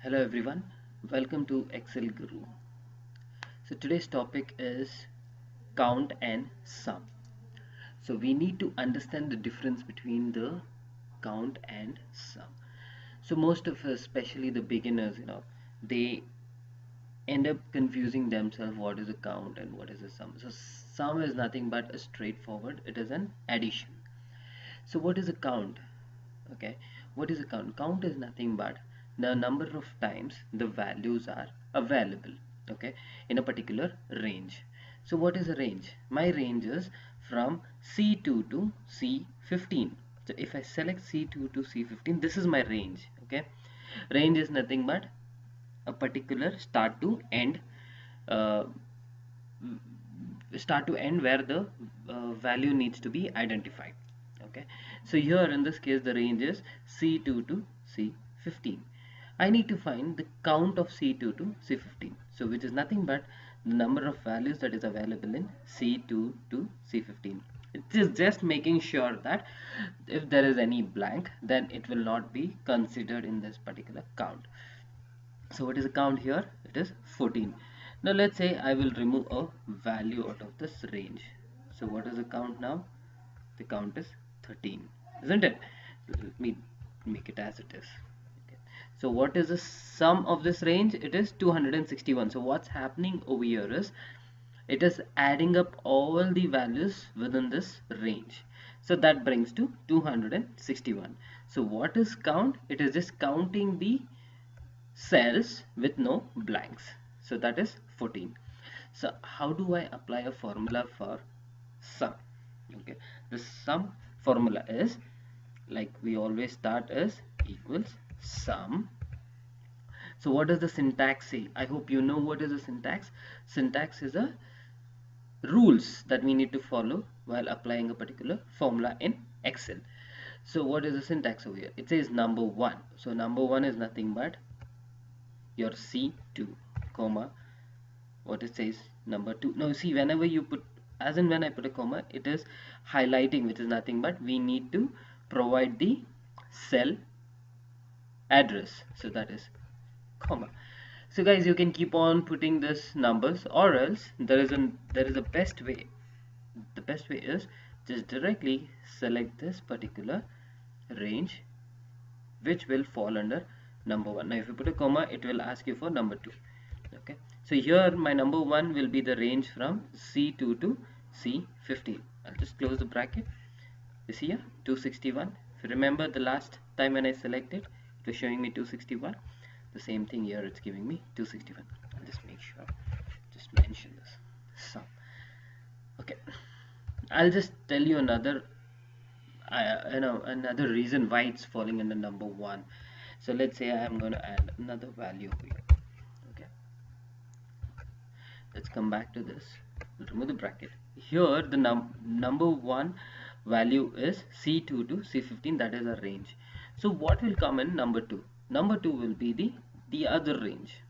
Hello everyone, welcome to Excel Guru. So today's topic is count and sum. So we need to understand the difference between the count and sum. So most of us, especially the beginners, they end up confusing themselves what is a count and what is a sum. So sum is nothing but a straightforward, it is an addition. So what is a count? Okay, what is a count? Count is nothing but the number of times the values are available, okay, in a particular range. So what is a range? My range is from C2 to C15. So if I select C2 to C15, this is my range. Okay, range is nothing but a particular uh, start to end where the value needs to be identified. Okay, so here in this case the range is C2 to C15. I need to find the count of C2 to C15, so which is nothing but the number of values that is available in C2 to C15. It is just making sure that if there is any blank, then it will not be considered in this particular count. So what is the count here? It is 14. Now let's say I will remove a value out of this range. So what is the count now? The count is 13, isn't it? Let me make it as it is. Okay. So what is the sum of this range? It is 261. So what's happening over here is it is adding up all the values within this range. So that brings to 261. So what is count? It is just counting the cells with no blanks, so that is 14. So how do I apply a formula for sum? Okay, the sum formula is like we always start as equals sum. So what does the syntax say? I hope you know what is the syntax. Syntax is a rules that we need to follow while applying a particular formula in Excel. So what is the syntax over here? It says number one. So number one is nothing but your C2, comma, what it says number 2. Now see, whenever you put, as in when I put a comma, it is highlighting, which is nothing but we need to provide the cell address, so that is comma. So guys, you can keep on putting this numbers, or else there is a best way. The best way is just directly select this particular range which will fall under number one. Now if you put a comma, it will ask you for number two. Okay, so here my number one will be the range from C2 to C15. I'll just close the bracket. You see here 261. If you remember the last time when I selected, it was showing me 261. The same thing here, it's giving me 261. I'll just make sure, just mention this sum. Okay, I'll just tell you another another reason why it's falling under number one. So let's say I am going to add another value here. Okay, let's come back to this. Remove the bracket. Here the number one value is C2 to C15, that is a range. So what will come in number two? Number two will be the other range.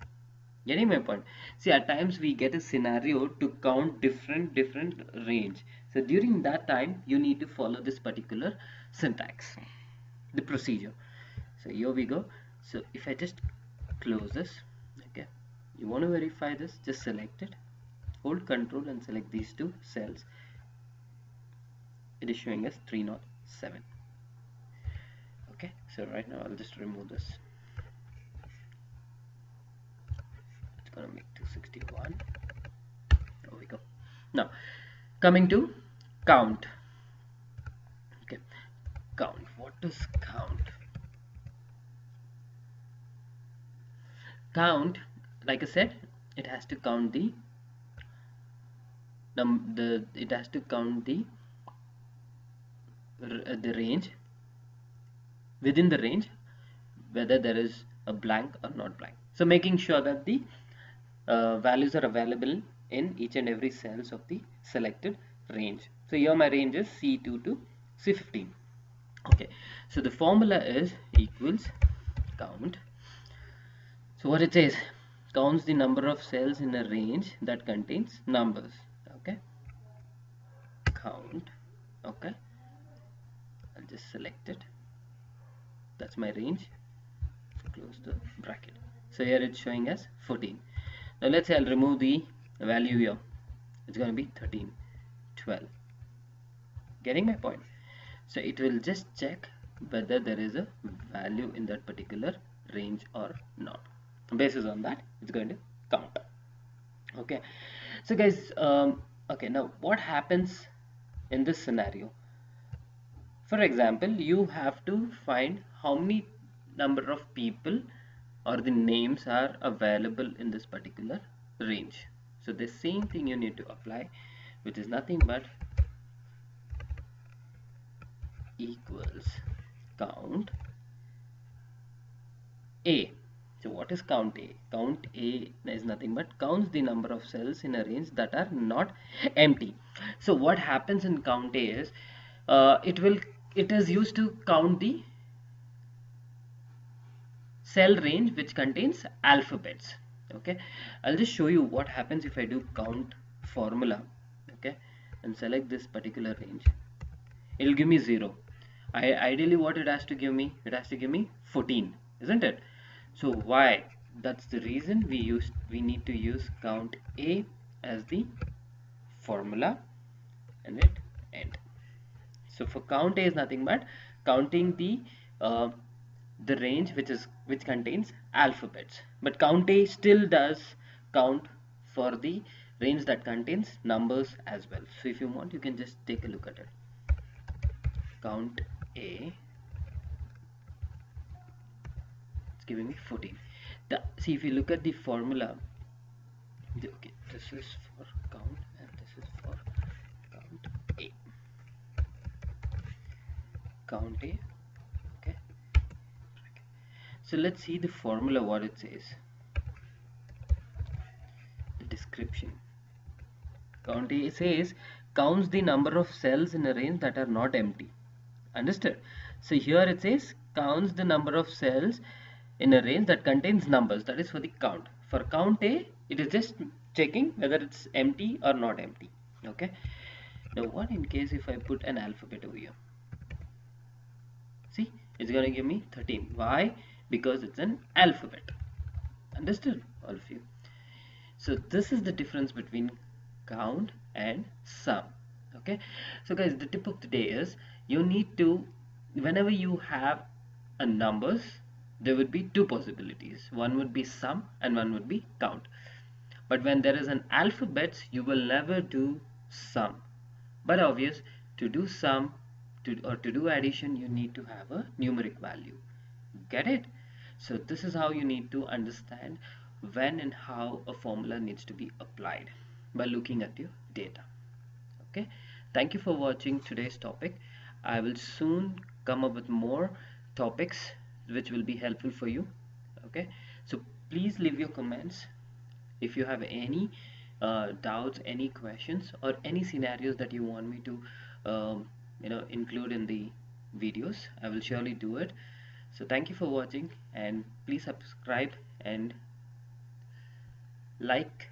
Getting my point? See, at times we get a scenario to count different range. So during that time you need to follow this particular syntax, the procedure. So here we go. So if I just close this, okay, you want to verify this, just select it, hold control and select these two cells. It is showing us 307. Okay, so right now I'll just remove this. It's gonna make 261. There we go. Now coming to count. Okay, count. What is count? Count, like I said, it has to count it has to count the range, within the range, whether there is a blank or not blank. So making sure that the values are available in each and every cells of the selected range. So here my range is C2 to C15. Okay, so the formula is equals count. So what it says, counts the number of cells in a range that contains numbers. Okay, count. Okay, I'll just select it. That's my range. Close the bracket. So here it's showing as 14. Now let's say I'll remove the value here. It's going to be 13, 12. Getting my point? So it will just check whether there is a value in that particular range or not. Basis on that, it's going to count. Okay, so guys, okay, now what happens in this scenario? For example, you have to find how many number of people or the names are available in this particular range. So the same thing you need to apply, which is nothing but equals count A. So what is count A? Count A is nothing but counts the number of cells in a range that are not empty. So what happens in count A is it is used to count the cell range which contains alphabets. Okay, I'll just show you what happens if I do count formula. Okay, and select this particular range. It'll give me 0. Ideally what it has to give me, it has to give me 14, isn't it? So why? That's the reason we need to use count A as the formula and it end. So for count A is nothing but counting the range which contains alphabets, but count A still does count for the range that contains numbers as well. So if you want, you can just take a look at it. Count A, it's giving me 14. See, if you look at the formula, okay, this is for count and this is for count A. Count A, okay. So let's see the formula, what it says. The description. Count A says counts the number of cells in a range that are not empty. Understood? So here it says counts the number of cells in a range that contains numbers. That is for the count. For count A, it is just checking whether it's empty or not empty. Okay. Now what in case if I put an alphabet over here? See, it's going to give me 13. Why? Because it's an alphabet. Understood, all of you? So this is the difference between count and sum. Okay, so guys, the tip of the day is you need to, whenever you have a numbers, there would be two possibilities. One would be sum and one would be count. But when there is an alphabet, you will never do sum. But obvious, to do sum or to do addition, you need to have a numeric value. Get it? So this is how you need to understand when and how a formula needs to be applied by looking at your data. Okay, thank you for watching today's topic. I will soon come up with more topics which will be helpful for you. Okay, so please leave your comments if you have any doubts, any questions, or any scenarios that you want me to include in the videos. I will surely do it. So thank you for watching, and please subscribe and like,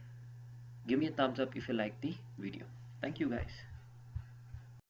give me a thumbs up if you like the video. Thank you guys.